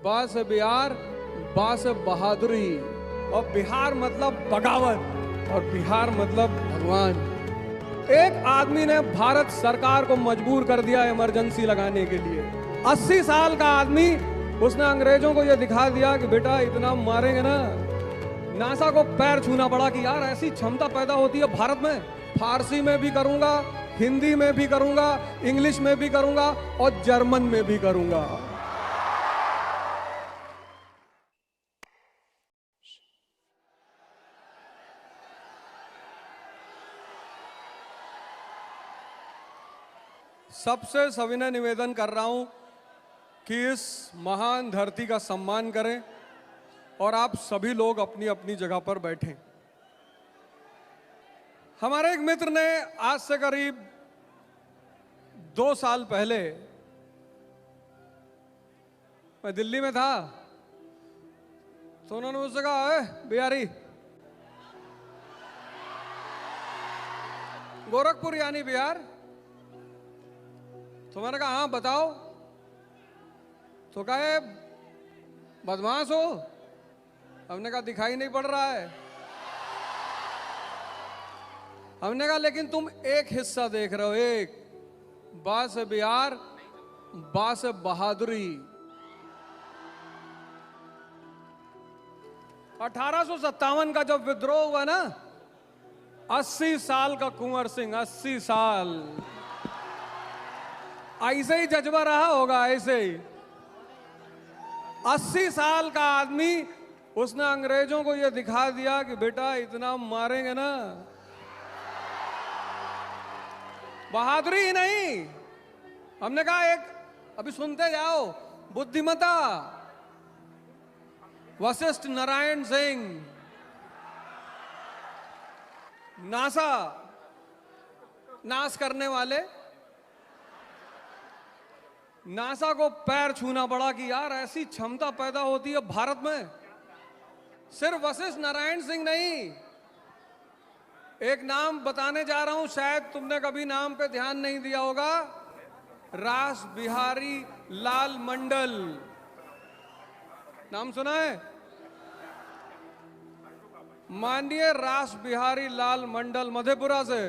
बा से बिहार, बा से बहादुरी, और बिहार मतलब बगावत, और बिहार मतलब भगवान। एक आदमी ने भारत सरकार को मजबूर कर दिया इमरजेंसी लगाने के लिए। 80 साल का आदमी, उसने अंग्रेजों को यह दिखा दिया कि बेटा इतना मारेंगे ना। नासा को पैर छूना पड़ा कि यार ऐसी क्षमता पैदा होती है भारत में। फारसी में भी करूंगा, हिंदी में भी करूंगा, इंग्लिश में भी करूंगा और जर्मन में भी करूंगा। सबसे सविनय निवेदन कर रहा हूं कि इस महान धरती का सम्मान करें और आप सभी लोग अपनी अपनी जगह पर बैठें। हमारे एक मित्र ने आज से करीब 2 साल पहले, मैं दिल्ली में था, तो उन्होंने मुझसे कहा, बिहारी, गोरखपुर यानी बिहार? तो मैंने कहा हाँ बताओ। तो कहे बदमाश हो? हमने कहा दिखाई नहीं पड़ रहा है। हमने कहा लेकिन तुम एक हिस्सा देख रहे हो, एक, बा से बिहार, बा से बहादुरी। 1857 का जब विद्रोह हुआ ना, 80 साल का कुंवर सिंह, 80 साल, ऐसे ही जज्बा रहा होगा, ऐसे ही 80 साल का आदमी, उसने अंग्रेजों को यह दिखा दिया कि बेटा इतना मारेंगे ना। बहादुरी ही नहीं, हमने कहा एक, अभी सुनते जाओ, बुद्धिमता, वशिष्ठ नारायण सिंह, नासा नाश करने वाले, नासा को पैर छूना पड़ा कि यार ऐसी क्षमता पैदा होती है भारत में। सिर्फ वशिष्ठ नारायण सिंह नहीं, एक नाम बताने जा रहा हूं, शायद तुमने कभी नाम पे ध्यान नहीं दिया होगा, रास बिहारी लाल मंडल। नाम सुना है? माननीय रास बिहारी लाल मंडल, मधेपुरा से।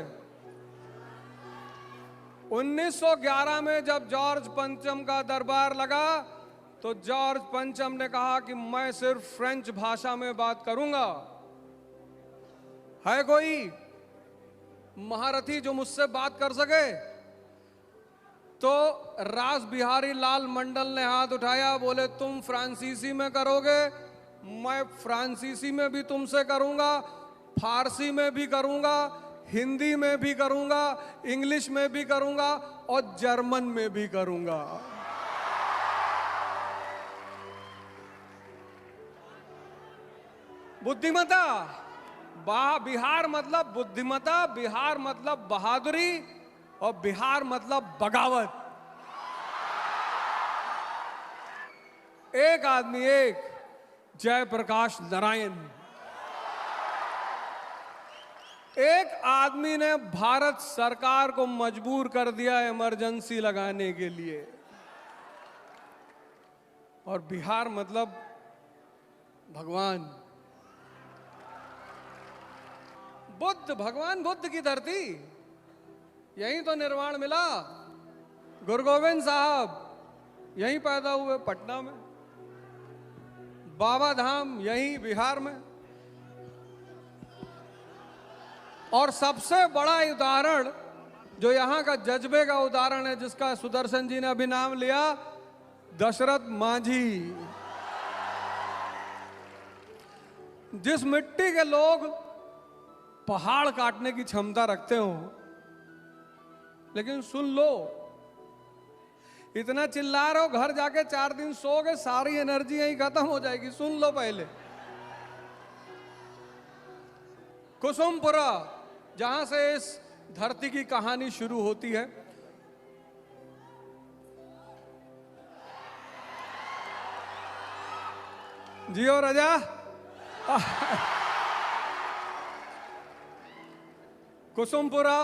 1911 में जब जॉर्ज पंचम का दरबार लगा, तो जॉर्ज पंचम ने कहा कि मैं सिर्फ फ्रेंच भाषा में बात करूंगा। है कोई महारथी जो मुझसे बात कर सके? तो रास बिहारी लाल मंडल ने हाथ उठाया, बोले तुम फ्रांसीसी में करोगे, मैं फ्रांसीसी में भी तुमसे करूंगा, फारसी में भी करूंगा, हिंदी में भी करूंगा, इंग्लिश में भी करूंगा और जर्मन में भी करूंगा। बुद्धिमता, बिहार मतलब बुद्धिमता, बिहार मतलब बहादुरी, और बिहार मतलब बगावत। एक आदमी, एक, जयप्रकाश नारायण। एक आदमी ने भारत सरकार को मजबूर कर दिया इमरजेंसी लगाने के लिए, और बिहार मतलब भगवान, बुद्ध, भगवान बुद्ध की धरती, यहीं तो निर्वाण मिला। गुरु गोविंद साहब यहीं पैदा हुए, पटना में। बाबा धाम यहीं बिहार में। और सबसे बड़ा उदाहरण जो यहां का जज्बे का उदाहरण है, जिसका सुदर्शन जी ने अभी नाम लिया, दशरथ मांझी। जिस मिट्टी के लोग पहाड़ काटने की क्षमता रखते हो, लेकिन सुन लो, इतना चिल्ला रहे हो, घर जाके 4 दिन सोओगे, सारी एनर्जी यहीं खत्म हो जाएगी। सुन लो पहले, कुसुमपुरा, जहां से इस धरती की कहानी शुरू होती है, जियो राजा। कुसुमपुरा,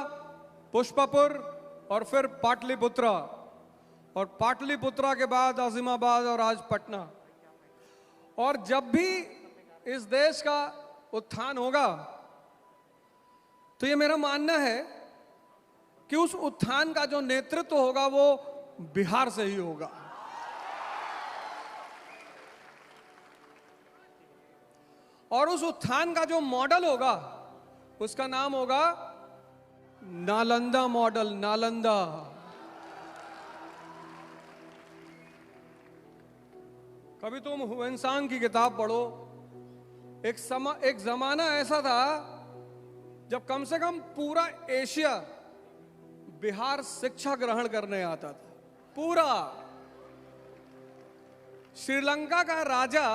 पुष्पपुर और फिर पाटलिपुत्रा, और पाटलिपुत्रा के बाद आजिमाबाद और आज पटना। और जब भी इस देश का उत्थान होगा तो ये मेरा मानना है कि उस उत्थान का जो नेतृत्व होगा वो बिहार से ही होगा। और उस उत्थान का जो मॉडल होगा उसका नाम होगा नालंदा मॉडल। नालंदा। कभी तुम हुएनसांग की किताब पढ़ो। एक जमाना ऐसा था जब कम से कम पूरा एशिया बिहार शिक्षा ग्रहण करने आता था। पूरा। श्रीलंका का राजा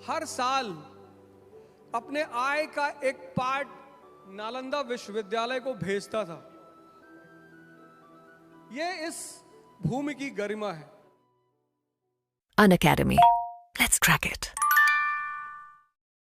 हर साल अपने आय का एक पार्ट नालंदा विश्वविद्यालय को भेजता था। यह इस भूमि की गरिमा है। An Academy. Let's crack it.